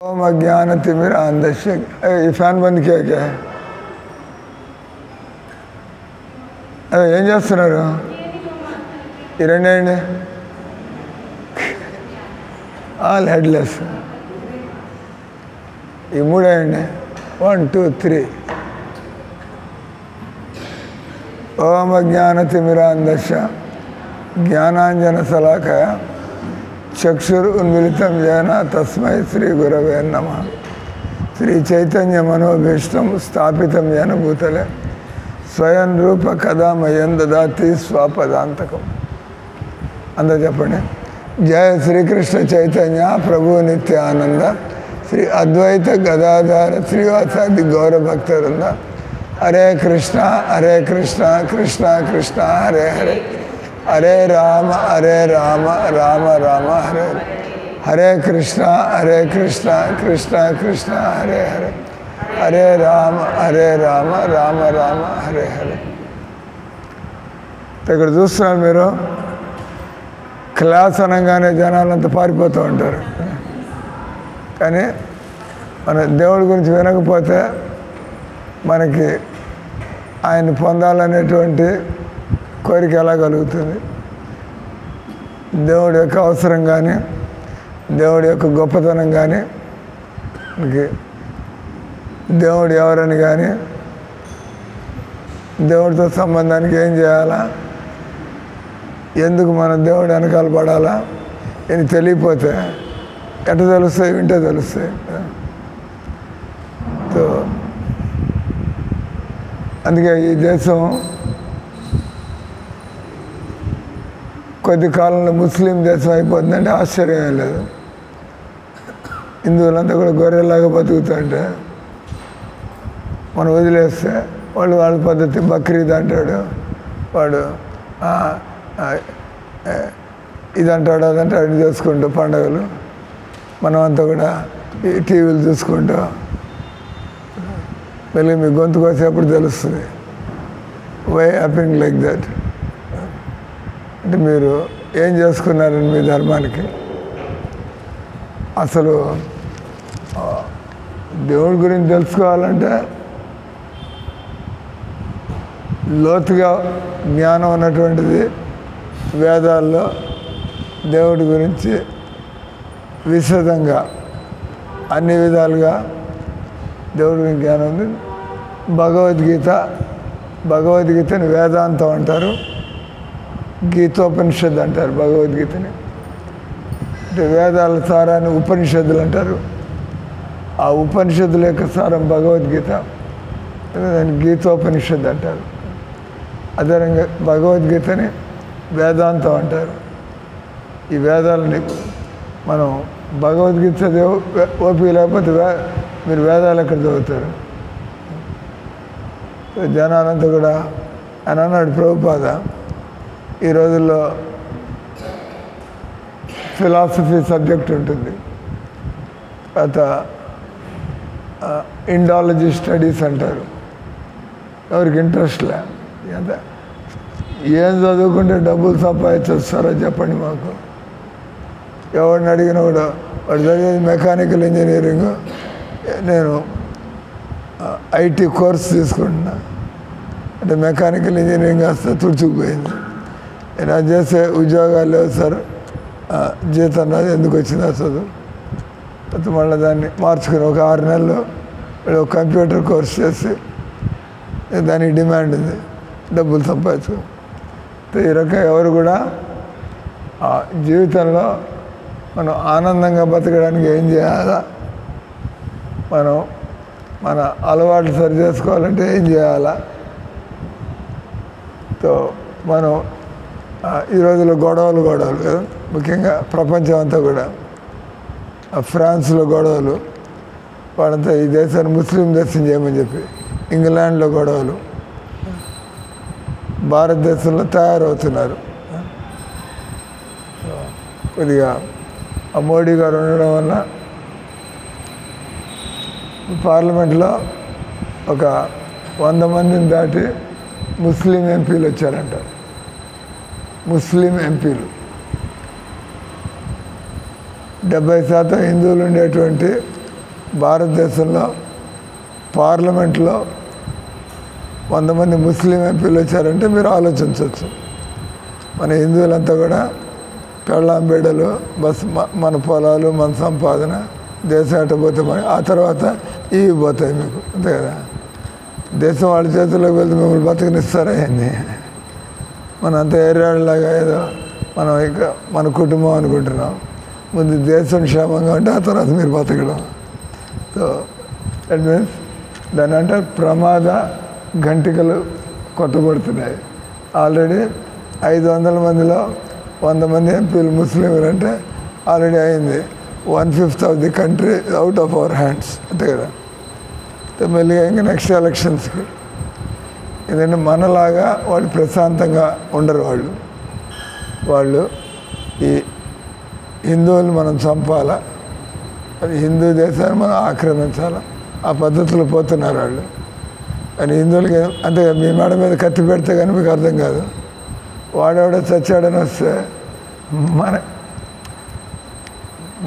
ओम अज्ञानतिमिरान्धस्य। ये ఫ్యాన్ బంద్ किया क्या है? ఏం చేస్తున్నారు? ఈ రెండేండి ఆల్ హెడ్లెస్. ఈ మూడేండి 1 2 3. ఓం అజ్ఞానతిమిరాంధస్య జ్ఞానాంజనశలాకయ చక్షురున్మిళితం येन తస్మై శ్రీ గురవే నమః. శ్రీ చైతన్య మనోభీష్టం స్థాపితం येन భూతలే స్వయం రూప కదా మయం దదాతి స్వపదాంతకం. అందరూ చెప్పండి. జయ శ్రీకృష్ణ చైతన్య ప్రభు నిత్యానంద శ్రీ అద్వైత గదాధార శ్రీవాసాది గౌరభక్తవృంద. హరే కృష్ణ కృష్ణ కృష్ణ హరే హరే హరే రామ రామ రామ హరే హరే. హరే కృష్ణ కృష్ణ కృష్ణ హరే హరే హరే రామ రామ రామ హరే హరే. ఇక్కడ చూస్తున్నారు మీరు, క్లాస్ అనగానే జనాలంతా పారిపోతూ ఉంటారు. కానీ మన దేవుడి గురించి వినకపోతే మనకి ఆయన పొందాలనేటువంటి కోరిక ఎలా కలుగుతుంది? దేవుడి యొక్క అవసరం కానీ దేవుడి యొక్క గొప్పతనం కానీ మనకి దేవుడు ఎవరని కానీ దేవుడితో సంబంధానికి ఏం చేయాలా, ఎందుకు మన దేవుడు వెనకాల పడాలా అని తెలియపోతే ఎట్ట తెలుస్తాయి? వింటే తెలుస్తాయి. సో అందుకే ఈ దేశం కొద్ది కాలంలో ముస్లిం దేశం అయిపోతుందంటే ఆశ్చర్యం లేదు. హిందువులంతా కూడా గొర్రెలాగా బతుకుతుంటే మనం వదిలేస్తే వాళ్ళ పద్ధతి బక్రీద్ అంటాడు, వాడు ఇదంటాడు అదంటాడు, అది చేసుకుంటూ పండుగలు మనమంతా కూడా ఈ టీవీలు చూసుకుంటూ మళ్ళీ మీ గొంతు కోసేప్పుడు తెలుస్తుంది వై హ్యాపెనింగ్ లైక్ దట్. అంటే మీరు ఏం చేసుకున్నారని మీ ధర్మానికి. అసలు దేవుడి గురించి తెలుసుకోవాలంటే లోతుగా జ్ఞానం ఉన్నటువంటిది వేదాల్లో దేవుడి గురించి విశదంగా అన్ని విధాలుగా దేవుడి గురించి జ్ఞానం ఉంది. భగవద్గీతని వేదాంతం అంటారు, గీతోపనిషత్తు అంటారు భగవద్గీతని. అంటే వేదాల సారాన్ని ఉపనిషత్తులు అంటారు. ఆ ఉపనిషత్తుల యొక్క సారం భగవద్గీత, దాన్ని గీతోపనిషత్తు అంటారు. అదేవిధంగా భగవద్గీతని వేదాంతం అంటారు. ఈ వేదాలని మనం భగవద్గీత చదివే ఓపిక లేకపోతే మీరు వేదాలు ఎక్కడ చదువుతారు? జనాలంతా కూడా అని అన్నాడు ప్రభుపాద, ఈ రోజుల్లో ఫిలాసఫీ సబ్జెక్ట్ ఉంటుంది, తర్వాత ఇండాలజీ స్టడీస్ అంటారు. ఎవరికి ఇంట్రెస్ట్ లే, ఏం చదువుకుంటే డబ్బులు సంపాదించొస్తారో చెప్పండి మాకు. ఎవరిని అడిగినా కూడా వాడు చదివేది మెకానికల్ ఇంజనీరింగ్, నేను ఐటీ కోర్స్ తీసుకుంటున్నా అంటే మెకానికల్ ఇంజనీరింగ్ వస్తే తుడుచుకుపోయింది. నేను అది చేసే ఉద్యోగాలు లేవు సార్, జీతం రాదు, ఎందుకు వచ్చిందా చదువు. అయితే మళ్ళీ దాన్ని మార్చుకుని ఒక 6 నెలలు ఒక కంప్యూటర్ కోర్స్ చేసి దానికి డిమాండ్ ఉంది, డబ్బులు సంపాదించుకో. ఈ రకంగా ఎవరు కూడా జీవితంలో మనం ఆనందంగా బతకడానికి ఏం చేయాలా, మనం మన అలవాట్లు సరి చేసుకోవాలంటే ఏం చేయాలా. సో మనం ఈ రోజుల్లో గొడవలు కదా, ముఖ్యంగా ప్రపంచం అంతా కూడా. ఫ్రాన్స్లో గొడవలు, వాళ్ళంతా ఈ దేశాన్ని ముస్లిం దేశం చేయమని చెప్పి, ఇంగ్లాండ్లో గొడవలు, భారతదేశంలో తయారవుతున్నారు. కొద్దిగా ఆ మోడీ గారు ఉండడం వల్ల పార్లమెంట్లో ఒక 100 మందిని దాటి ముస్లిం ఎంపీలు వచ్చారంట. ముస్లిం ఎంపీలు 70% హిందువులు ఉండేటువంటి భారతదేశంలో పార్లమెంట్లో 100 మంది ముస్లిం ఎంపీలు వచ్చారంటే మీరు ఆలోచించవచ్చు. మన హిందువులంతా కూడా పెళ్ళాం బిడ్డలు, బస్ మన పొలాలు, మన సంపాదన, దేశం ఎట్టపోతే ఆ తర్వాత ఇవి పోతాయి మీకు, అంతే కదా. దేశం వాళ్ళ చేతుల్లోకి వెళ్తే మిమ్మల్ని బతకనిస్తారా ఏంది? మనం అంత ఏరియాలాగా ఏదో మనం ఇక మన కుటుంబం అనుకుంటున్నాం. ముందు దేశం క్షేమంగా ఉంటే ఆ తర్వాత మీరు బతకడం. సో దట్ మీన్స్ దాని అంటే ప్రమాద గంటికలు కొట్టబడుతున్నాయి. ఆల్రెడీ 500 మందిలో 100 మంది ఎంపీలు ముస్లింలు అంటే ఆల్రెడీ అయింది. 1/5 of the country out of our hands, అంతే కదా. మెల్లిగా ఇంకా నెక్స్ట్ ఎలక్షన్స్కి ఎందుకంటే మనలాగా వాళ్ళు ప్రశాంతంగా ఉండరు. వాళ్ళు ఈ హిందువులు మనం చంపాలా, అది హిందూ దేశాన్ని మనం ఆక్రమించాలా, ఆ పద్ధతులు పోతున్నారు వాళ్ళు. కానీ హిందువులకి అంతే మీ మేడ మీద కత్తి పెడితే కానీ మీకు అర్థం కాదు. వాడెవడో చచ్చాడని వస్తే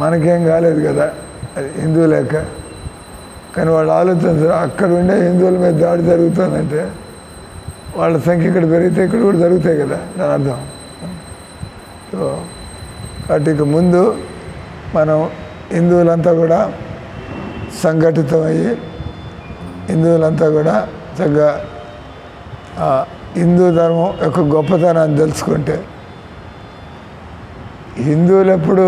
మనకేం కాలేదు కదా, అది హిందువు లేక. కానీ వాళ్ళు ఆలోచించారు, అక్కడ ఉండే హిందువుల మీద దాడి జరుగుతుందంటే వాళ్ళ సంఖ్య ఇక్కడ పెరిగితే ఇక్కడ కూడా జరుగుతాయి కదా, దాని అర్థం. సో వాటికి ముందు మనం హిందువులంతా కూడా సంఘటితమయ్యి హిందువులంతా కూడా చక్కగా హిందూ ధర్మం యొక్క గొప్పతనాన్ని తెలుసుకుంటే, హిందువులు ఎప్పుడు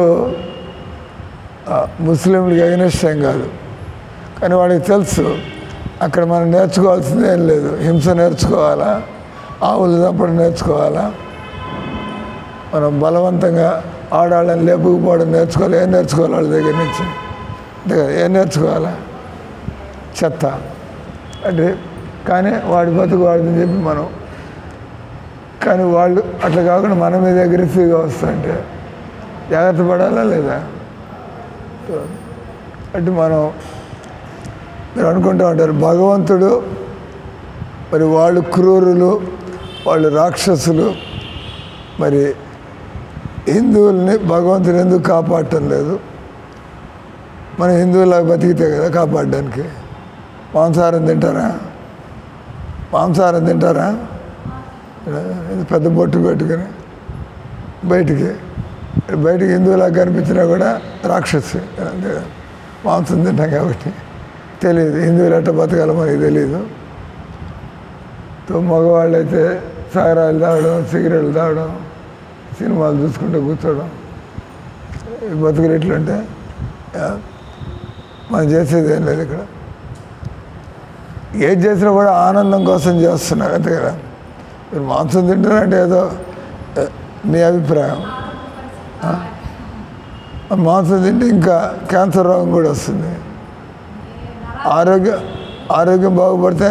ముస్లింలకు ఎగనెస్ట్ ఏం కాదు. కానీ వాడికి తెలుసు అక్కడ మనం నేర్చుకోవాల్సింది ఏం లేదు. హింస నేర్చుకోవాలా, ఆవులు చంపడం నేర్చుకోవాలా, మనం బలవంతంగా ఆడాళ్ళని లేపుకుపోవడం నేర్చుకోవాలి. ఏం నేర్చుకోవాలి వాళ్ళ దగ్గర నుంచి? అంతే కదా, ఏం నేర్చుకోవాలా? చెత్త అంటే. కానీ వాడి బతుకు వాడిని చెప్పి మనం, కానీ వాళ్ళు అట్లా కాకుండా మన మీద అగ్రెసివ్గా వస్తుంటే జాగ్రత్త పడాలా లేదా? అంటే మనం మీరు అనుకుంటూ ఉంటారు భగవంతుడు మరి వాళ్ళు క్రూరులు, వాళ్ళు రాక్షసులు, మరి హిందువుల్ని భగవంతుడు ఎందుకు కాపాడటం లేదు? మన హిందువులాగా బతికితే కదా కాపాడడానికి. మాంసాహారం తింటారా? మాంసాహారం తింటారా? పెద్ద బొట్టు పెట్టుకొని బయటికి హిందువులాగా కనిపించినా కూడా రాక్షసి, మాంసం తింటాం కాబట్టి తెలియదు. హిందువులు ఎట్ట బతకాలో మనకి తెలియదు. మగవాళ్ళు అయితే సాగరాలు తాగడం, సిగరెట్లు తాగడం, సినిమాలు చూసుకుంటూ కూర్చోవడం, బతుకులు ఎట్లంటే మనం చేసేది ఏం లేదు. ఇక్కడ ఏది చేసినా కూడా ఆనందం కోసం చేస్తున్నారు, అంతే కదా. మీరు మాంసం తింటారంటే ఏదో మీ అభిప్రాయం. మాంసం తింటే ఇంకా క్యాన్సర్ రోగం కూడా వస్తుంది. ఆరోగ్యం బాగుపడితే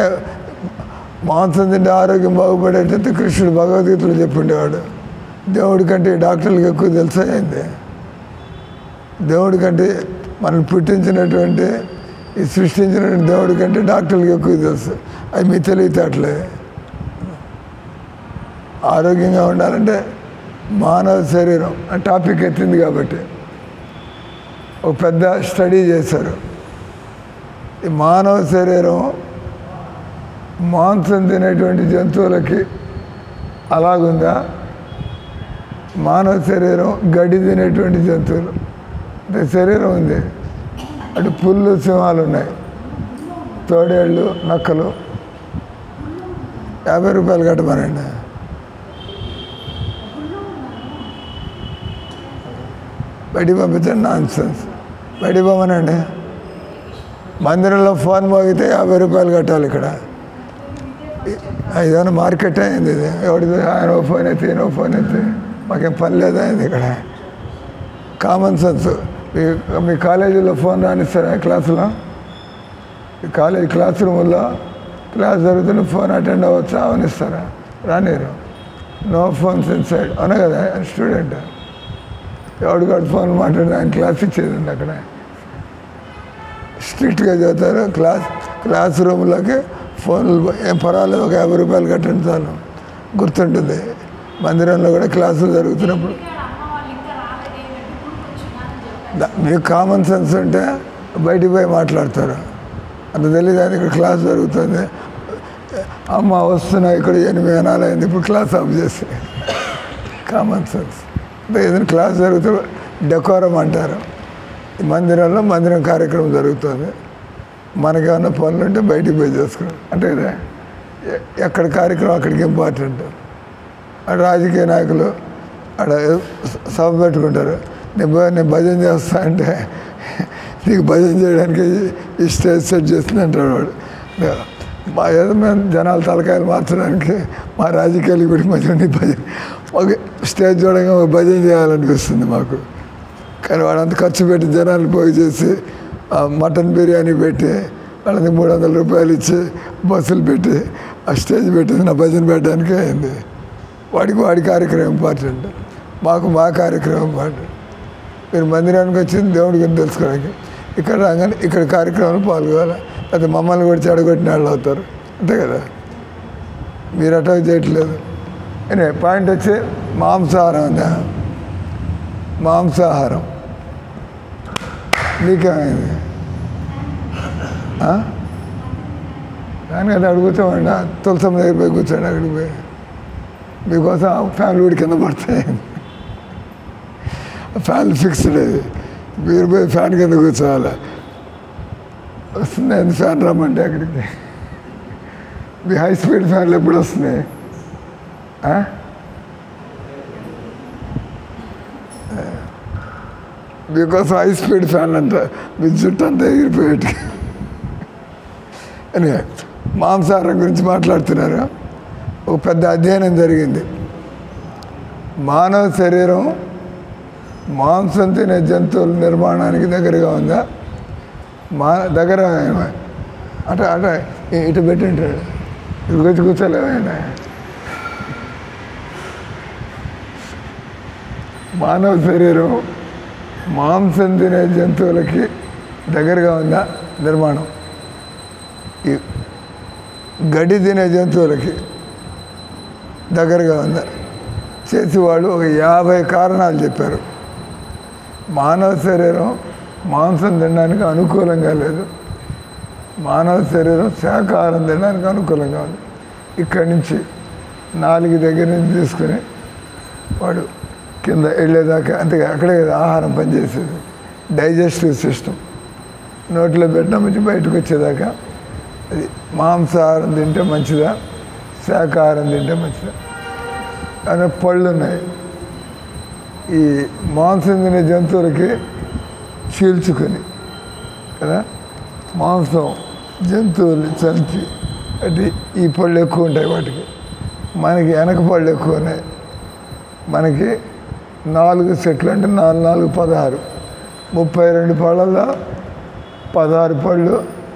మాంసం తింటే ఆరోగ్యం బాగుపడేటట్టు కృష్ణుడు భగవద్గీతలో చెప్పిండేవాడు. దేవుడి కంటే డాక్టర్లకు ఎక్కువ తెలుసా అయింది? దేవుడి కంటే మనల్ని పుట్టించినటువంటి ఈ సృష్టించినటువంటి దేవుడి కంటే డాక్టర్లకు ఎక్కువ తెలుసు. అవి మీ తెలివితేటలే. ఆరోగ్యంగా ఉండాలంటే మానవ శరీరం ఆ టాపిక్ ఎత్తింది కాబట్టి ఒక పెద్ద స్టడీ చేశారు. ఈ మానవ శరీరం మాంసం తినేటువంటి జంతువులకి అలాగుందా? మానవ శరీరం గడ్డి తినేటువంటి జంతువులు అంటే శరీరం ఉంది. అటు పుల్లు, సింహాలు ఉన్నాయి, తోడేళ్ళు, నక్కలు. 50 రూపాయలు కట్టమనండి. బయటికి పంపించండి, నాన్ సెన్స్. బయటికి పంపనండి. మందిరంలో ఫోన్ మోగితే 50 రూపాయలు కట్టాలి. ఇక్కడ ఏదైనా మార్కెట్ అయింది ఇది. ఎవడిది ఆయన ఫోన్ ఎత్తి, ఈయన ఫోన్ ఎత్తి, మాకేం పని లేదా అయింది ఇక్కడ. Common sense. మీ కాలేజీలో ఫోన్ రానిస్తారా? క్లాసులో కాలేజ్ క్లాస్ రూముల్లో క్లాస్ జరుగుతున్న ఫోన్ అటెండ్ అవ్వచ్చా? అవనిస్తారా? రానిరు. No phones inside. అవునా కదా? స్టూడెంట్ ఎవడికాడు ఫోన్ మాట్లాడి ఆయన క్లాస్ ఇచ్చేదండి. అక్కడ స్ట్రిక్ట్గా చదువుతారు. క్లాస్ రూమ్లోకి ఫోన్లు ఏం పర్వాలేదు, ఒక 50 రూపాయలు కట్టండి చాలు, గుర్తుంటుంది. మందిరంలో కూడా క్లాసులు జరుగుతున్నప్పుడు మీకు కామన్ సెన్స్ ఉంటే బయటికి పోయి మాట్లాడతారు. అంత తెలియదు అని ఇక్కడ క్లాస్ జరుగుతుంది, అమ్మ వస్తున్నా ఇక్కడ 8 అనాలైంది, ఇప్పుడు క్లాస్ ఆఫ్ చేసి కామన్ సెన్స్. అంటే ఏదైనా క్లాస్ జరుగుతూ డెకోరం అంటారు. ఈ మందిరంలో మందిరం కార్యక్రమం జరుగుతుంది, మనకేమన్నా పనులు ఉంటే బయటికి పోయి చేసుకోవడం. అంటే కదా ఎక్కడ కార్యక్రమం అక్కడికి ఇంపార్టెంట్. అక్కడ రాజకీయ నాయకులు అక్కడ సభ పెట్టుకుంటారు, నేను భజన చేస్తా అంటే నీకు భజన చేయడానికి ఈ స్టేజ్ సెట్ చేస్తుంది అంటాడు వాడు. మా ఏదో మేము జనాల తలకాయలు మార్చడానికి మా రాజకీయాలు కూడా మధ్య భజన ఒక స్టేజ్ చూడగా ఒక భజన చేయాలనిపిస్తుంది మాకు. కానీ వాడంత ఖర్చు పెట్టి జనాలు పోయి చేసి మటన్ బిర్యానీ పెట్టి వాళ్ళకి 300 రూపాయలు ఇచ్చి బస్సులు పెట్టి ఆ స్టేజ్ పెట్టింది నా భజన పెట్టడానికే అయింది. వాడి కార్యక్రమం ఇంపార్టెంట్, మాకు మా కార్యక్రమం ఇంపార్టెంట్. మీరు మందిరానికి వచ్చింది దేవుడి గురించి తెలుసుకోవడానికి, ఇక్కడ రాగానే ఇక్కడ కార్యక్రమాలు పాల్గొవాలి. అయితే మమ్మల్ని కూడా చెడగొట్టిన వాళ్ళు అవుతారు, అంతే కదా. మీరు అటాక్ చేయట్లేదు. పాయింట్ వచ్చి మాంసాహారం ఉందా, మాంసాహారం నీకేమైంది కానీ అది అడుగుతామండి. తులసమ్మ దగ్గర పోయి కూర్చోండి, అక్కడికి పోయి మీకోసం ఫ్యాన్లు కూడా కింద పడతాయి. ఫ్యాన్ ఫిక్స్డ్, అది మీరు పోయి ఫ్యాన్ కింద కూర్చోవాలి. వస్తుంది ఫ్యాన్ రమ్మంటే అక్కడికి. మీ హై స్పీడ్ ఫ్యాన్లు ఎప్పుడు వస్తున్నాయి? మీకోసం హై స్పీడ్ ఫ్యాన్ అంట, మీ జుట్టు అంతా ఎగిరిపోయేటి. అని మాంసాహారం గురించి మాట్లాడుతున్నారు. ఒక పెద్ద అధ్యయనం జరిగింది. మానవ శరీరం మాంసం తినే జంతువుల నిర్మాణానికి దగ్గరగా ఉందా? దగ్గర అంటే అంటే ఇటు పెట్టింటాడు, ఇటు వచ్చి కూర్చోలేమైనా. మానవ శరీరం మాంసం తినే జంతువులకి దగ్గరగా ఉందా నిర్మాణం? ఈ గడ్డి తినే జంతువులకి దగ్గరగా ఉందా? చేసి వాళ్ళు ఒక 50 కారణాలు చెప్పారు. మానవ శరీరం మాంసం తినడానికి అనుకూలంగా లేదు, మానవ శరీరం శాకాహారం తినడానికి అనుకూలంగా ఉంది. ఇక్కడి నుంచి 4 దగ్గర నుంచి తీసుకుని వాడు కింద వెళ్ళేదాకా, అంతే అక్కడే ఆహారం పనిచేసేది. డైజెస్టివ్ సిస్టమ్ నోట్లో పెట్టడం నుంచి బయటకు వచ్చేదాకా అది మాంసాహారం తింటే మంచిదా, శాకాహారం తింటే మంచిదా అనే పళ్ళు ఉన్నాయి. ఈ మాంసం తినే జంతువులకి చీల్చుకొని కదా మాంసం జంతువులు చంపి అంటే ఈ పళ్ళు ఎక్కువ ఉంటాయి వాటికి. మనకి వెనక పళ్ళు ఎక్కువ ఉన్నాయి. మనకి 4 సెట్లు అంటే 4 4 16, 32 పళ్ళల్లో 16 పళ్ళు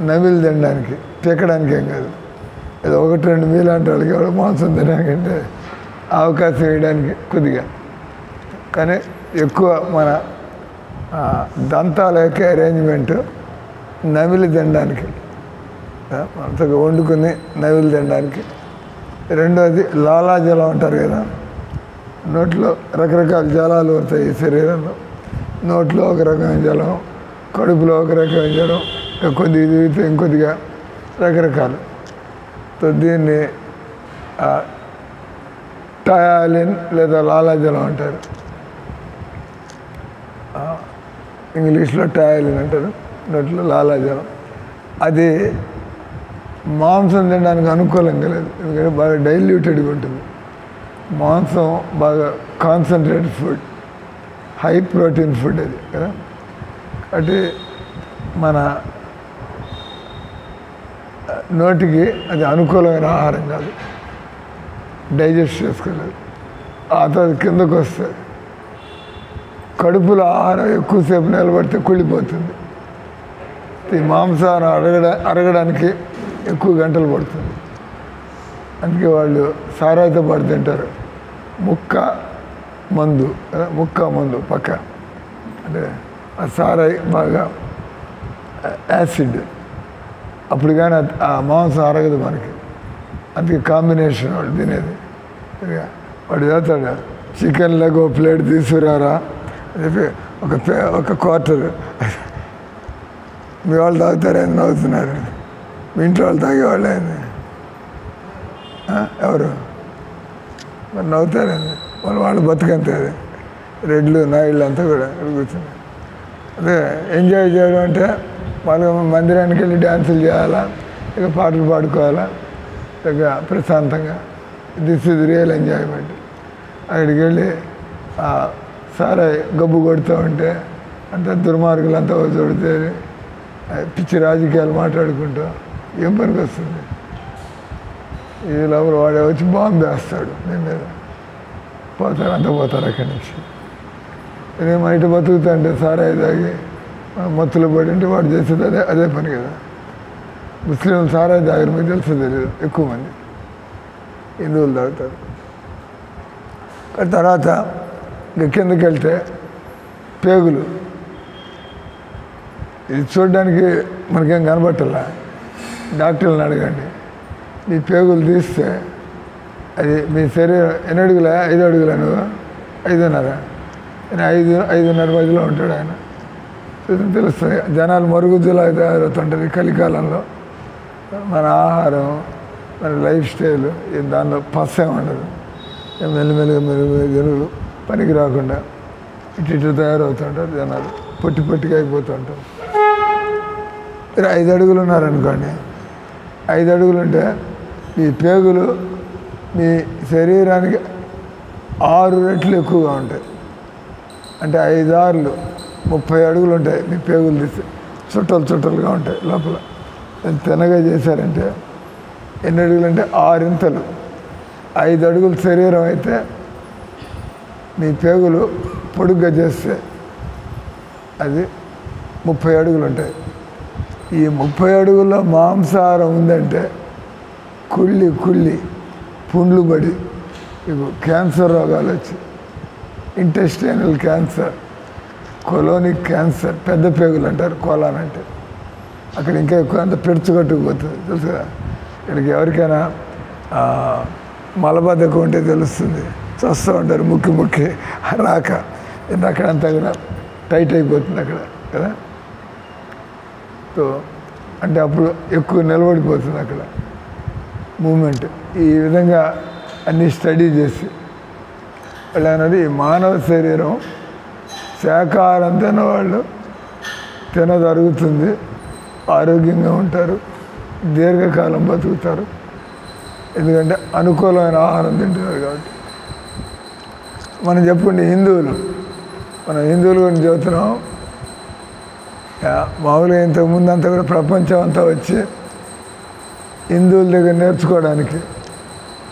నవిలు తినడానికి, తిక్కడానికి ఏం కాదు. ఏదో 1-2 మీలాంటి వాళ్ళకి ఎవడో మాంసం తినడానికంటే అవకాశం వేయడానికి కొద్దిగా. కానీ ఎక్కువ మన దంతాల యొక్క అరేంజ్మెంటు నవిలు తినడానికి, అంతగా వండుకుని నవిలు తినడానికి. రెండోది లాలాజలం అంటారు కదా, నోట్లో రకరకాల జలాలు వస్తాయి ఈ శరీరంలో. నోట్లో ఒక రకమైన జలం, కడుపులో ఒక రకమైన జలం, కొద్దిగా దిగితే ఇంకొద్దిగా రకరకాలు. సో దీన్ని టయాలిన్ లేదా లాలాజలం అంటారు, ఇంగ్లీష్లో టయాలిన్ అంటారు, నోట్లో లాలాజలం. అది మాంసం తినడానికి అనుకూలంగా లేదు, ఎందుకంటే బాగా డైల్యూటెడ్గా ఉంటుంది. మాంసం బాగా concentrated food, high protein food అది కదా. అంటే మన నోటికి అది అనుకూలమైన ఆహారం కాదు, డైజెస్ట్ చేసుకోలేదు. ఆ తర్వాత కిందకు వస్తుంది. కడుపులో ఆహారం ఎక్కువసేపు నిలబడితే కుళ్ళిపోతుంది. ఈ మాంసాహారం అరగడానికి ఎక్కువ గంటలు పడుతుంది. అందుకే వాళ్ళు సారాయితో పాటు తింటారు. ముక్క మందు పక్క, అంటే ఆ సారాయి బాగా యాసిడ్, అప్పుడు కానీ ఆ మాంసం అరగదు మనకి. అందుకే కాంబినేషన్ వాడు తినేది. వాడు చేస్తాడు, చికెన్ లెగ్ ఒక ప్లేట్ తీసుకురారా అని చెప్పి ఒక క్వార్టర్ మీ వాళ్ళు తాగుతారని నవ్వుతున్నారు. మీ ఇంట్లో వాళ్ళు తాగేవాళ్ళు అయింది ఎవరు మరి నవ్వుతారండి. వాళ్ళు బతుకంతే. అది రెడ్లు నాయుళ్ళు అంతా కూడా కూర్చున్నారు. అదే ఎంజాయ్ చేయడం అంటే వాళ్ళు మందిరానికి వెళ్ళి డ్యాన్సులు చేయాలా, ఇక పాటలు పాడుకోవాలా, ఇక ప్రశాంతంగా. This is real enjoyment. అక్కడికి వెళ్ళి సారా గబ్బు కొడుతూ ఉంటే అంతా దుర్మార్గులు అంతా చూడితే పిచ్చి రాజకీయాలు మాట్లాడుకుంటూ ఏం పనికి వస్తుంది? ఈ లోపల వాడే వచ్చి బాంబు వేస్తాడు మీ మీద, పోతారు, అంతా పోతారు అక్కడి నుంచి. నేను ఇటు బతుకుతుంటే సారాయి తాగి మత్తులు పడి ఉంటే వాడు చేసేది అదే పని కదా. ముస్లింలు సారాయి తాగరు, మీకు తెలుసు తెలియదు, ఎక్కువ మంది హిందువులు తాగుతారు. తర్వాత ఇంక కిందకి వెళ్తే పేగులు, ఇది చూడడానికి మనకేం కనబట్టలా. డాక్టర్లను అడగండి, మీ పేగులు తీస్తే అది మీ శరీరం ఎన్ని అడుగులా? 5 అడుగులా? నువ్వు 5.5. ఆయన 5.5 మధ్యలో ఉంటాడు ఆయన. తెలుస్తుంది. జనాలు మరుగుజ్జులా తయారవుతుంటుంది కలికాలంలో. మన ఆహారం, మన లైఫ్ స్టైల్, దానిలో పస్సేం ఉండదు. మెల్లిమెల్లిగా జనులు పనికి రాకుండా ఇటు తయారవుతుంటారు జనాలు, పొట్టిగా అయిపోతూ ఉంటారు. మీరు 5 అడుగులు ఉన్నారనుకోండి, 5 అడుగులు ఉంటే మీ పేగులు మీ శరీరానికి 6 రెట్లు ఎక్కువగా ఉంటాయి. అంటే 5 6 30 అడుగులు ఉంటాయి మీ పేగులు తీసి, చుట్టలుగా ఉంటాయి లోపల. తినగా చేశారంటే ఎన్ని అడుగులు అంటే 6 ఇంతలు. 5 అడుగుల శరీరం అయితే మీ పేగులు పొడుగ్గా చేస్తే అది 30 అడుగులు ఉంటాయి. ఈ 30 అడుగుల్లో మాంసాహారం ఉందంటే కుళ్ళి పుండ్లు పడి మీకు క్యాన్సర్ రోగాలు వచ్చి, ఇంటెస్టైనల్ క్యాన్సర్, కొలోనిక్ క్యాన్సర్, పెద్ద పేగులు అంటారు కోలాన్ అంటే. అక్కడ ఇంకా ఎక్కువ అంత పెడుచుకట్టుకుపోతుంది తెలుసు కదా. ఇక్కడికి ఎవరికైనా మలబద్ధకం ఉంటే తెలుస్తుంది, చూస్తూ ఉంటారు ముక్కి రాక, అక్కడ అంతా కూడా టైట్ అయిపోతుంది అక్కడ కదా. సో అంటే అప్పుడు ఎక్కువ నిలబడిపోతుంది అక్కడ మూమెంట్. ఈ విధంగా అన్నీ స్టడీ చేసి వాళ్ళు అన్నది మానవ శరీరం శాకాహారం తినవాళ్ళు తినదరుగుతుంది, ఆరోగ్యంగా ఉంటారు, దీర్ఘకాలం బతుకుతారు. ఎందుకంటే అనుకూలమైన ఆహారం తింటున్నారు కాబట్టి. మనం చెప్పుకుంటే మనం హిందువుల గురించి చెబుతున్నాం. మామూలుగా ఇంతకుముందు అంతా కూడా ప్రపంచం అంతా వచ్చి హిందువుల దగ్గర నేర్చుకోవడానికి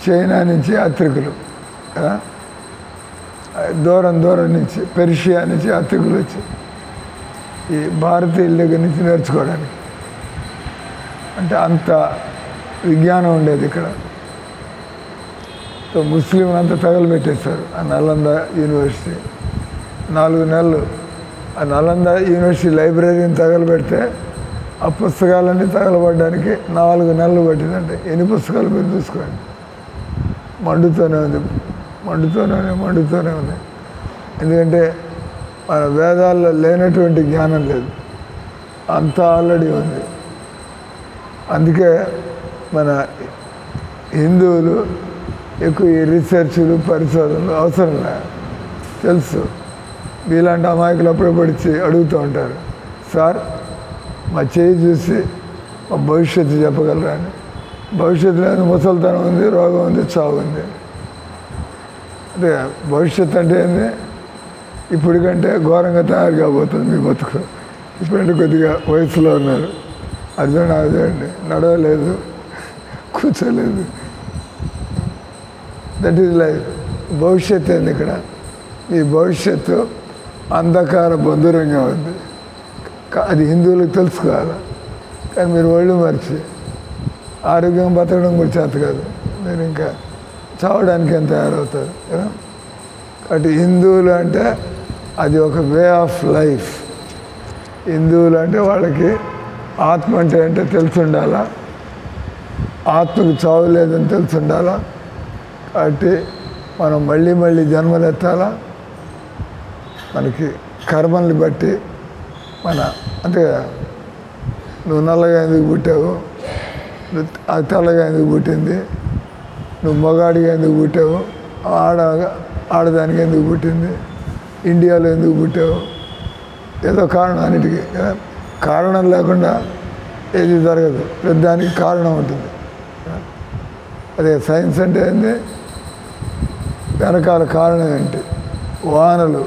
చైనా నుంచి యాత్రికులు, దూరం నుంచి పెర్షియా నుంచి యాత్రికులు వచ్చి ఈ భారతీయుల దగ్గర నుంచి నేర్చుకోవడానికి. అంటే అంత విజ్ఞానం ఉండేది ఇక్కడ. సో ముస్లింలు అంతా తగలబెట్టేస్తారు ఆ నలంద యూనివర్సిటీ. 4 నెలలు ఆ నలంద యూనివర్సిటీ లైబ్రరీని తగలబెడితే ఆ పుస్తకాలన్నీ తగలబడడానికి 4 నెలలు పట్టిందంటే. ఎన్ని పుస్తకాలు మీరు చూసుకోండి, మండుతూనే ఉంది. ఎందుకంటే మన వేదాల్లో లేనటువంటి జ్ఞానం లేదు, అంతా ఆల్రెడీ ఉంది. అందుకే మన హిందువులు ఎక్కువ ఈ రీసెర్చ్లు పరిశోధనలు అవసరం లేదు. తెలుసు, మీలాంటి అమాయకులు అప్పుడే పడిచి అడుగుతూ ఉంటారు, సార్ మా చేయి చూసి మా భవిష్యత్తు చెప్పగలరా అని. భవిష్యత్తులో ముసలితనం ఉంది, రోగం ఉంది, చావు ఉంది. అంటే భవిష్యత్తు అంటే ఏంది? ఇప్పటికంటే ఘోరంగా తయారు కాబోతుంది మీ బతుకు. ఇప్పుడంటే కొద్దిగా వయసులో ఉన్నారు, అదేండి నడవలేదు, కూర్చోలేదు. That is life. భవిష్యత్తు ఏంది ఇక్కడ? ఈ భవిష్యత్తు అంధకార బంధురంగా ఉంది. అది హిందువులకు తెలుసుకోవాలి. కానీ మీరు ఒళ్ళు మర్చి ఆరోగ్యం బతకడం కూడా చేత కాదు, మీరు ఇంకా చావడానికి ఎంత తయారవుతారు కదా. కాబట్టి హిందువులు అంటే అది ఒక వే ఆఫ్ లైఫ్. హిందువులు అంటే వాళ్ళకి ఆత్మ అంటే తెలిసి ఉండాలా, ఆత్మకు చావు లేదని తెలిసి ఉండాలా. కాబట్టి మనం మళ్ళీ జన్మలు ఎత్తాలా. మనకి కర్మల్ని బట్టి మన అంటే నువ్వు నల్లగా ఎందుకు పుట్టావు, నువ్వు తెల్లగా ఎందుకు పుట్టింది, నువ్వు మగాడిగా ఎందుకు పుట్టావు, ఆడదానికి ఎందుకు పుట్టింది, ఇండియాలో ఎందుకు పుట్టావు, ఏదో కారణం అన్నిటికీ. కారణం లేకుండా ఏది జరగదు, దానికి కారణం ఉంటుంది. అదే సైన్స్ అంటే ఏంది, వెనకాల కారణం ఏంటి, వానలు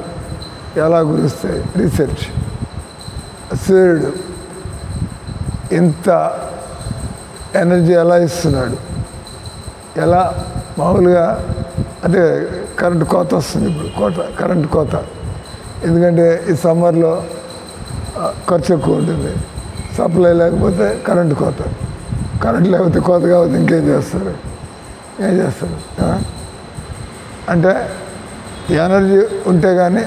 ఎలా కురుస్తాయి రీసెర్చ్, సూర్యుడు ఇంత ఎనర్జీ ఎలా ఇస్తున్నాడు, ఎలా మామూలుగా అదే కరెంటు కోత వస్తుంది ఇప్పుడు, కరెంటు కోత. ఎందుకంటే ఈ సమ్మర్లో ఖర్చు ఎక్కువ ఉంటుంది, సప్లై లేకపోతే కరెంటు కోత, కరెంట్ లేకపోతే కోత కాకపోతే ఇంకేం చేస్తారు, ఏం చేస్తారు. అంటే ఎనర్జీ ఉంటే కానీ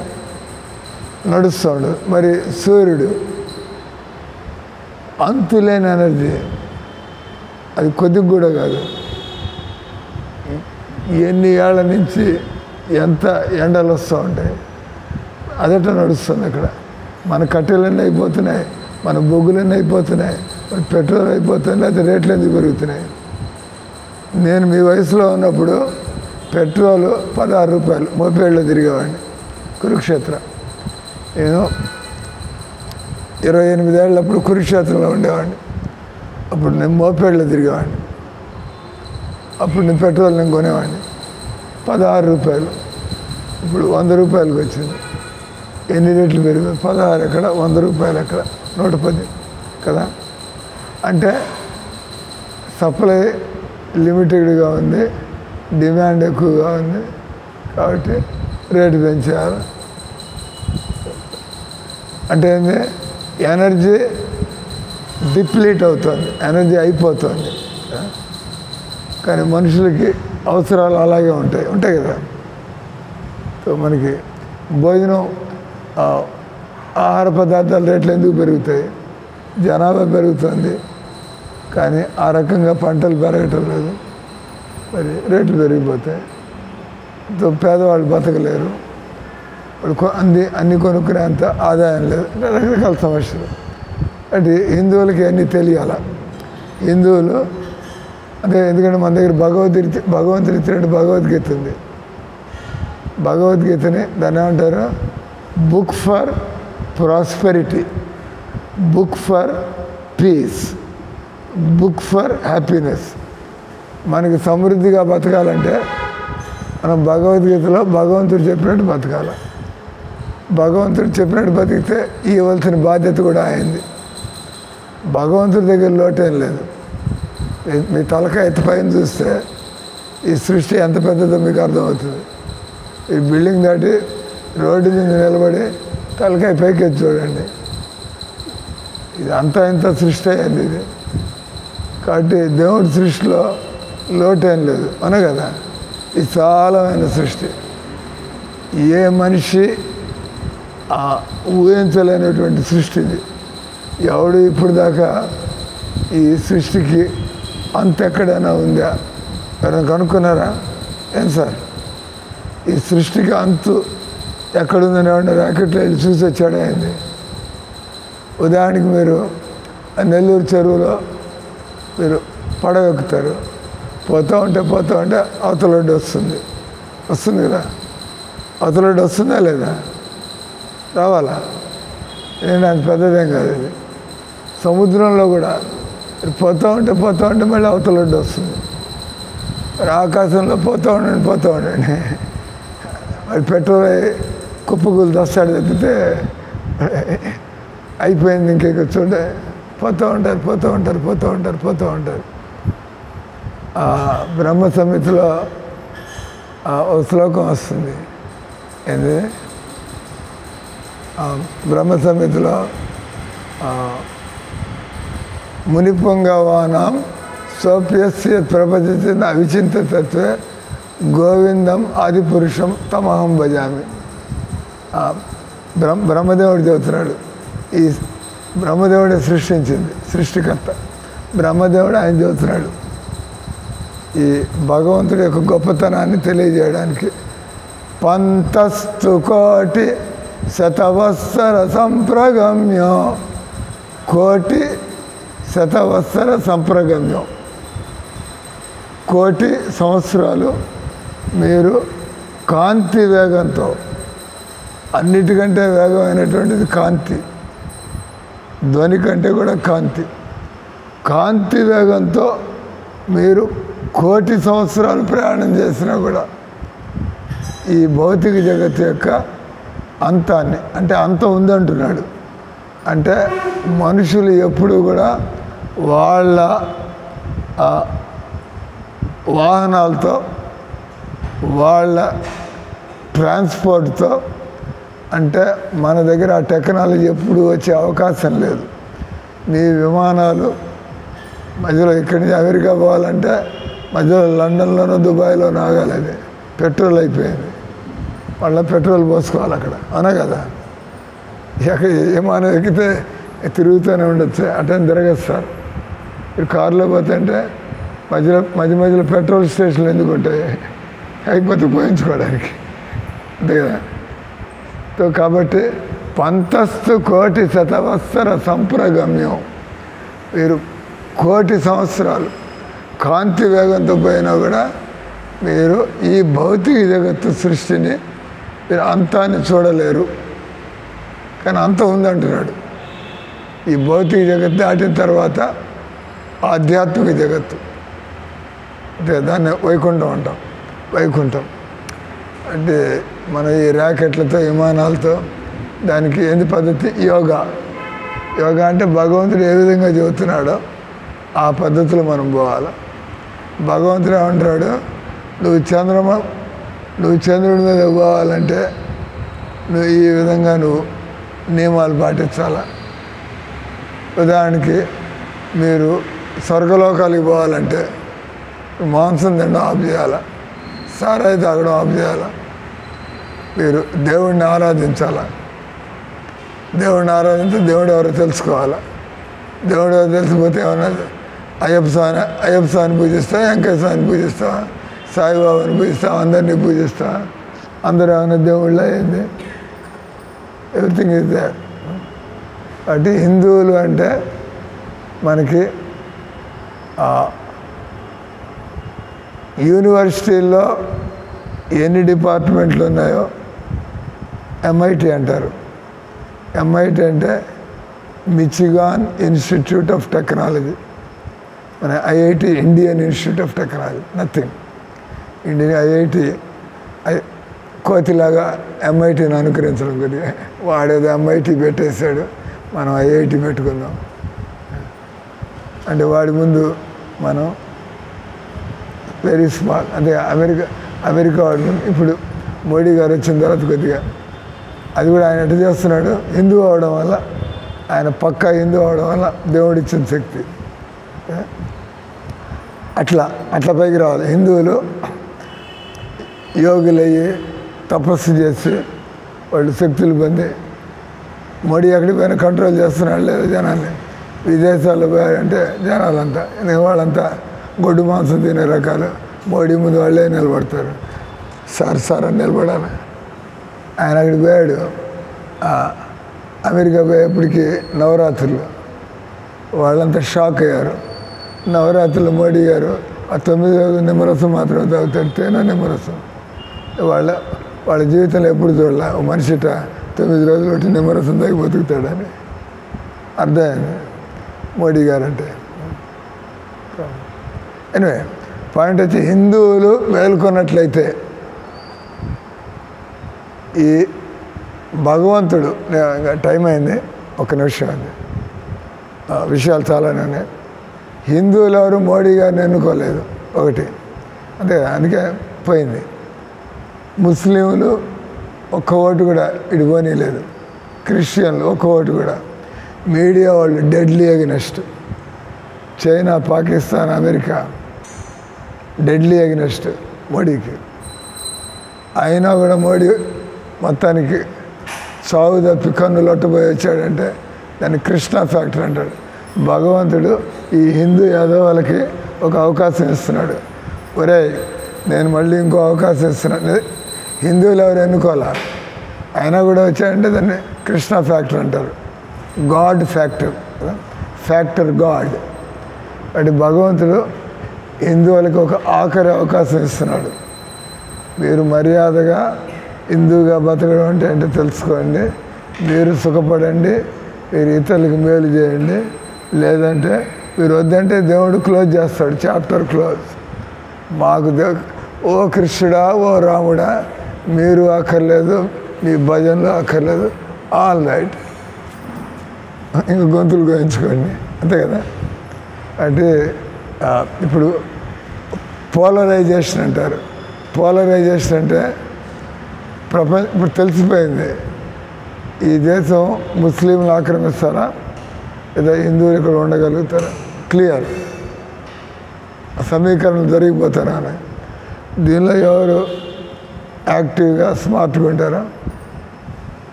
నడుస్తాడు. మరి సూర్యుడు అంతులేని ఎనర్జీ, అది కొద్దిగా కూడా కాదు. ఎన్ని ఏళ్ల నుంచి ఎంత ఎండలు వస్తూ ఉంటాయి, అదట నడుస్తుంది అక్కడ. మన కట్టెలన్నీ అయిపోతున్నాయి, మన బొగ్గులన్నీ అయిపోతున్నాయి, మన పెట్రోల్ అయిపోతుంది, లేకపోతే రేట్లు ఎందుకు పెరుగుతున్నాయి. నేను మీ వయసులో ఉన్నప్పుడు పెట్రోలు 16 రూపాయలు మోపేళ్ళు తిరిగేవాడిని కురుక్షేత్ర. నేను 28 ఏళ్ళప్పుడు కురుక్షేత్రంలో ఉండేవాడిని. అప్పుడు నేను మోపేళ్ళు తిరిగేవాడిని. అప్పుడు నేను పెట్రోల్ నేను కొనేవాడిని 16 రూపాయలు. ఇప్పుడు 100 రూపాయలకు వచ్చింది. ఎన్ని రేట్లు పెరిగాయి, 16 ఎక్కడ, 100 రూపాయలు ఎక్కడ, 110 కదా. అంటే సప్లై లిమిటెడ్గా ఉంది, డిమాండ్ ఎక్కువగా ఉంది, కాబట్టి రేటు పెంచారు. అంటే ఏంది, ఎనర్జీ డిప్లీట్ అవుతుంది, ఎనర్జీ అయిపోతుంది. కానీ మనుషులకి అవసరాలు అలాగే ఉంటాయి కదా. సో మనకి భోజనం, ఆహార పదార్థాల రేట్లు ఎందుకు పెరుగుతాయి, జనాభా పెరుగుతుంది కానీ ఆ రకంగా పంటలు పెరగటం లేదు, మరి రేట్లు పెరిగిపోతాయి. పేదవాళ్ళు బతకలేరు, అన్నీ కొనుక్కునే అంత ఆదాయం లేదు, రకరకాల సమస్యలు. అంటే హిందువులకి అన్నీ తెలియాల. హిందువులు అంటే ఎందుకంటే మన దగ్గర భగవంతుడి ఇచ్చినట్టు భగవద్గీత ఉంది. భగవద్గీతని దాన్ని ఏమంటారు, book for prosperity, book for piece, book for happiness. మనకి సమృద్ధిగా బతకాలంటే మనం భగవద్గీతలో భగవంతుడు చెప్పినట్టు బతకాలి. భగవంతుడు చెప్పినట్టు బతికితే ఇవ్వాల్సిన బాధ్యత కూడా అయింది. భగవంతుడి దగ్గర లోటేం లేదు. మీ తలకాయ ఎత్తి పైన చూస్తే ఈ సృష్టి ఎంత పెద్దదో మీకు అర్థమవుతుంది. ఈ బిల్డింగ్ దాటి రోడ్డు మీద నిలబడి తలకాయ పైకి ఎత్తి చూడండి, ఇది అంతా ఇంత సృష్టి అయింది ఇది. కాబట్టి దేవుడి సృష్టిలో లోటేం లేదు, అవునా కదా. ఇది చాలామైన సృష్టి, ఏ మనిషి ఊహించలేనటువంటి సృష్టి ఇది. ఎవడు ఇప్పుడు దాకా ఈ సృష్టికి అంత ఎక్కడైనా ఉందా, ఎవరైనా కనుక్కున్నారా? ఏం సార్, ఈ సృష్టికి అంతు ఎక్కడుందని ఏమన్నా రాకెట్లో వెళ్ళి చూసి వచ్చాడే అయింది. ఉదాహరణకి మీరు నెల్లూరు చెరువులో మీరు పడవ ఎక్కుతారు, పోతూ ఉంటే అవతలొడ్డు వస్తుంది కదా. అవతలొడ్డు వస్తుందా లేదా, రావాలా? నేను అంత పెద్దదేం కాదు ఇది. సముద్రంలో కూడా పోతూ ఉంటే మళ్ళీ అవతలొడ్డు వస్తుంది. మరి ఆకాశంలో పోతూ ఉండండి మరి పెట్రోల్ కుప్పకూలు దస్తాడు తప్పితే అయిపోయింది. ఇంకెక్క చూడే పోతూ ఉంటారు. బ్రహ్మ సమితిలో ఒక శ్లోకం వస్తుంది. ఏంది, బ్రహ్మ సమితిలో మునిపొంగవానాం సోప్యస్య ప్రపంచ అవిచింత తత్వే గోవిందం ఆదిపురుషం తమహం భజామి. బ్రహ్మదేవుడు చెబుతున్నాడు. ఈ బ్రహ్మదేవుడే సృష్టించింది, సృష్టికర్త బ్రహ్మదేవుడు. ఆయన చెబుతున్నాడు ఈ భగవంతుడి యొక్క గొప్పతనాన్ని తెలియజేయడానికి. పంతస్తు కోటి శతవత్సర సంప్రగమ్య, కోటి శతవత్సర సంప్రగమ్యం, 1,000,000 సంవత్సరాలు మీరు కాంతి వేగంతో, అన్నిటికంటే వేగమైనటువంటిది కాంతి, ధ్వని కంటే కూడా కాంతి వేగంతో మీరు 1,000,000 సంవత్సరాలు ప్రయాణం చేసినా కూడా ఈ భౌతిక జగత్తు యొక్క అంతాన్ని, అంటే అంతం ఉందంటున్నాడు. అంటే మనుషులు ఎప్పుడు కూడా వాళ్ళ వాహనాలతో, వాళ్ళ ట్రాన్స్పోర్ట్తో, అంటే మన దగ్గర ఆ టెక్నాలజీ ఎప్పుడు వచ్చే అవకాశం లేదు. మీ విమానాలు మధ్యలో ఇక్కడి నుంచి అమెరికా పోవాలంటే మధ్యలో లండన్లోనో దుబాయ్లోనో ఆగాలి, అది పెట్రోల్ అయిపోయింది, మళ్ళీ పెట్రోల్ పోసుకోవాలి అక్కడ, అవునా కదా. ఎక్కడ విమానం ఎక్కితే తిరుగుతూనే ఉండొచ్చు, అటెండ్ తిరగేస్తారు. మీరు కారులో పోతుంటే మధ్యలో పెట్రోల్ స్టేషన్లు ఎందుకు ఉంటాయి, అయిపోతే పోయించుకోవడానికి, అంతే కదా. కాబట్టి 1,000,000 శతవత్సర సంప్రగమ్యం, మీరు 1,000,000 సంవత్సరాలు కాంతి వేగంతో పోయినా కూడా మీరు ఈ భౌతిక జగత్తు సృష్టిని మీరు అంతాన్ని చూడలేరు. కానీ అంతం ఉందంటున్నాడు. ఈ భౌతిక జగత్తు దాటిన తర్వాత ఆధ్యాత్మిక జగత్తు, అంటే దాన్ని వైకుంఠం అంటాం. వైకుంఠం అంటే మన ఈ ర్యాకెట్లతో, విమానాలతో, దానికి ఏంది పద్ధతి? యోగా అంటే భగవంతుడు ఏ విధంగా చెబుతున్నాడో ఆ పద్ధతిలో మనం పోవాలి. భగవంతుడు ఏమంటాడు, నువ్వు చంద్రుడి మీద పోవాలంటే నువ్వు ఈ విధంగా నువ్వు నియమాలు పాటించాలా. ఉదాహరణకి మీరు స్వర్గలోకాలకి పోవాలంటే మాంసం తినడం ఆఫ్ చేయాలా, సారాయి తాగడం ఆఫ్ చేయాలా, మీరు దేవుడిని ఆరాధించాలా. దేవుడిని ఆరాధించి దేవుడు ఎవరో తెలుసుకోవాలా. దేవుడు ఎవరు తెలిసిపోతే ఏమన్నా అయ్యప్ప స్వామిని పూజిస్తావా, వెంకయ్య స్వామిని పూజిస్తావా, సాయిబాబాని పూజిస్తావా, అందరినీ పూజిస్తావా? అందరూ ఏమైనా దేవుళ్ళ అయింది? Everything is there. కాబట్టి హిందువులు అంటే మనకి యూనివర్సిటీల్లో ఎన్ని డిపార్ట్మెంట్లు ఉన్నాయో MIT అంటారు. MIT అంటే మిచిగాన్ ఇన్స్టిట్యూట్ ఆఫ్ టెక్నాలజీ. మన IIT Indian institute of technology, nothing. Indian IIT కోతిలాగా MITని అనుకరించడం కొద్దిగా, వాడేదో MIT పెట్టేశాడు, మనం IIT పెట్టుకుందాం అంటే వాడి ముందు మనం వెరీ స్మాల్. అంటే అమెరికా వాడి ముందు. ఇప్పుడు మోడీ గారు వచ్చిన తర్వాత కొద్దిగా అది కూడా ఆయన ఎట్లా చేస్తున్నాడు, హిందూ అవడం వల్ల, ఆయన పక్కా హిందూ అవడం వల్ల దేవుడిచ్చిన శక్తి. అట్లా పైకి రావాలి. హిందువులు యోగులయ్యి తపస్సు చేసి వాళ్ళు శక్తులు పొంది, మోడీ ఎక్కడికి పోయినా కంట్రోల్ చేస్తున్నాడు లేదు జనాన్ని. విదేశాల్లో పోయారంటే జనాలంతా, వాళ్ళంతా గొడ్డు మాంసం తినే రకాలు, మోడీ ముందు వాళ్ళే నిలబడతారు. సార్ అని నిలబడాలి. ఆయన అక్కడికి పోయాడు, అమెరికా పోయేప్పటికి నవరాత్రులు, వాళ్ళంతా షాక్ అయ్యారు. నవరాత్రులు మోడీ గారు ఆ 9 రోజులు నిమ్మరసం మాత్రమే తాగుతాడు, తేనె నిమ్మరసం. వాళ్ళ జీవితంలో ఎప్పుడు చూడాల ఓ మనిషిట 9 రోజులు ఒకటి నిమ్మరసం తాగి బతుకుతాడని అర్థమైంది మోడీ గారు అంటే. ఎనివే పాయింట్ వచ్చి, హిందువులు మేల్కొన్నట్లయితే ఈ భగవంతుడు, టైం అయింది, 1 నిమిషం అయింది, విషయాలు చాలానే ఉన్నాయి. హిందువులు ఎవరు మోడీ గారిని ఎన్నుకోలేదు, ఒకటి అంతే, అందుకే పోయింది. ముస్లింలు ఒక్క ఓటు కూడా ఇడిపోనీలేదు, క్రిస్టియన్లు ఒక్క ఓటు కూడా. మీడియా వాళ్ళు deadly against, China, Pakistan, America deadly against మోడీకి. అయినా కూడా మోడీ మొత్తానికి సాగు తప్పి కన్ను లొట్టబోయి వచ్చాడంటే దాన్ని కృష్ణా ఫ్యాక్టరీ అంటాడు. భగవంతుడు ఈ హిందూ యాదవులకి ఒక అవకాశం ఇస్తున్నాడు. ఒరేయ్, నేను మళ్ళీ ఇంకో అవకాశం ఇస్తున్నాను. హిందువులు ఎవరు ఎన్నుకోవాలా, అయినా కూడా వచ్చాడంటే దాన్ని కృష్ణా ఫ్యాక్టరీ అంటారు. God factor, factor God. అంటే భగవంతుడు హిందువులకు ఒక ఆఖరి అవకాశం ఇస్తున్నాడు. మీరు మర్యాదగా హిందువుగా బతకడం అంటే ఏంటో తెలుసుకోండి, మీరు సుఖపడండి, మీరు ఇతరులకు మేలు చేయండి, లేదంటే మీరు వద్దంటే దేవుడు క్లోజ్ చేస్తాడు, చాప్టర్ క్లోజ్. మాకు ఓ కృష్ణుడా ఓ రాముడా మీరు అక్కర్లేదు, మీ భజనలు అక్కర్లేదు, ఆల్ రైట్, ఇంక గొంతులు గోయించుకోండి, అంతే కదా. అంటే ఇప్పుడు పోలరైజేషన్ అంటారు. పోలరైజేషన్ అంటే ఇప్పుడు తెలిసిపోయింది, ఈ దేశం ముస్లింలు ఆక్రమిస్తారా లేదా హిందువులు ఇక్కడ ఉండగలుగుతారా, క్లియర్ సమీకరణలు జరిగిపోతారా అని. దీనిలో ఎవరు యాక్టివ్గా స్మార్ట్గా ఉంటారా?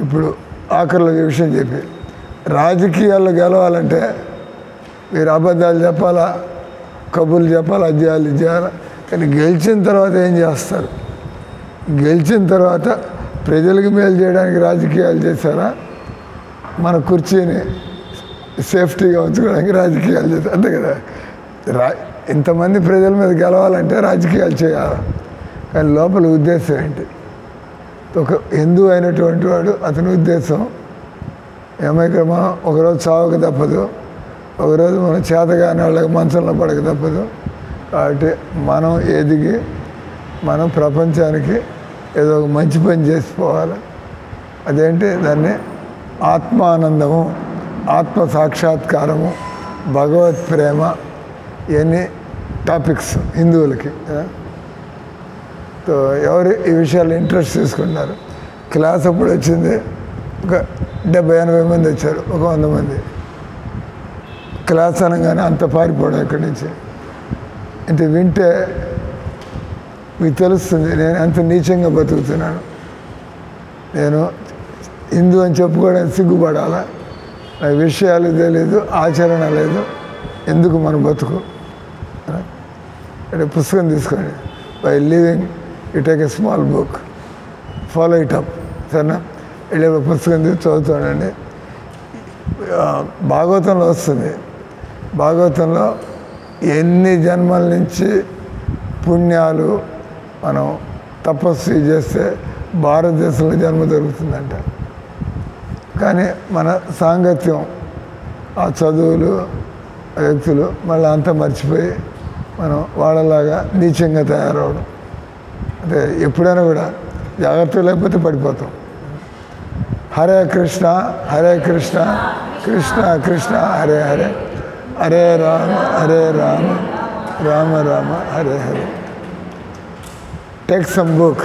ఇప్పుడు ఆఖరిలో ఈ విషయం చెప్పి, రాజకీయాల్లో గెలవాలంటే మీరు అబద్ధాలు చెప్పాలా, కబుర్లు చెప్పాలా, అధ్యాయాలు చేయాలా. కానీ గెలిచిన తర్వాత ఏం చేస్తారు? గెలిచిన తర్వాత ప్రజలకు మేలు చేయడానికి రాజకీయాలు చేశారా, మన కుర్చీని సేఫ్టీగా ఉంచుకోవడానికి రాజకీయాలు చేస్తారు, అంతే కదా. ఇంతమంది ప్రజల మీద గెలవాలంటే రాజకీయాలు చేయాలి. కానీ లోపల ఉద్దేశం ఏంటి? ఒక హిందూ అయినటువంటి వాడు అతని ఉద్దేశం ఏమైనా మనం ఒకరోజు చావక తప్పదు, ఒకరోజు మనం చేతగాని వాళ్ళకి మంచంలో పడక తప్పదు. కాబట్టి మనం ఎదిగి మనం ప్రపంచానికి ఏదో ఒక మంచి పని చేసిపోవాలి. అదేంటి? దాన్ని ఆత్మానందము, ఆత్మ సాక్షాత్కారము, భగవత్ ప్రేమ, ఇవన్నీ టాపిక్స్ హిందువులకి. సో ఎవరు ఈ విషయాలు ఇంట్రెస్ట్ తీసుకుంటున్నారు? క్లాస్ అప్పుడు వచ్చింది ఒక 70-80 మంది వచ్చారు, ఒక 100 మంది. క్లాస్ అనగానే అంత పారిపోవడం ఇక్కడి నుంచి. అంటే వింటే మీకు తెలుస్తుంది నేను ఎంత నీచంగా బతుకుతున్నాను. నేను హిందూ అని చెప్పుకోవడానికి సిగ్గుపడాలా, నాకు విషయాలు తెలీదు, ఆచరణ లేదు, ఎందుకు మన బతుకు? అంటే పుస్తకం తీసుకోండి, by living you take a small book, follow it up, సరేనా? వెళ్ళే పుస్తకం తీసి చదువుతానండి. భాగవతంలో వస్తుంది, భాగవతంలో ఎన్ని జన్మల నుంచి పుణ్యాలు మనం తపస్సు చేస్తే భారతదేశంలో జన్మ దొరుకుతుందంట. కానీ మన సాంగత్యం, ఆ చదువులు, ఆ వ్యక్తులు మళ్ళీ అంతా మర్చిపోయి మనం వాళ్ళలాగా నీచంగా తయారవడం. అంటే ఎప్పుడైనా కూడా జాగ్రత్త లేకపోతే పడిపోతాం. Hare Krishna Hare Krishna Krishna Krishna Hare Hare, Hare Rama Hare Rama Rama Rama Hare Hare. Take some book.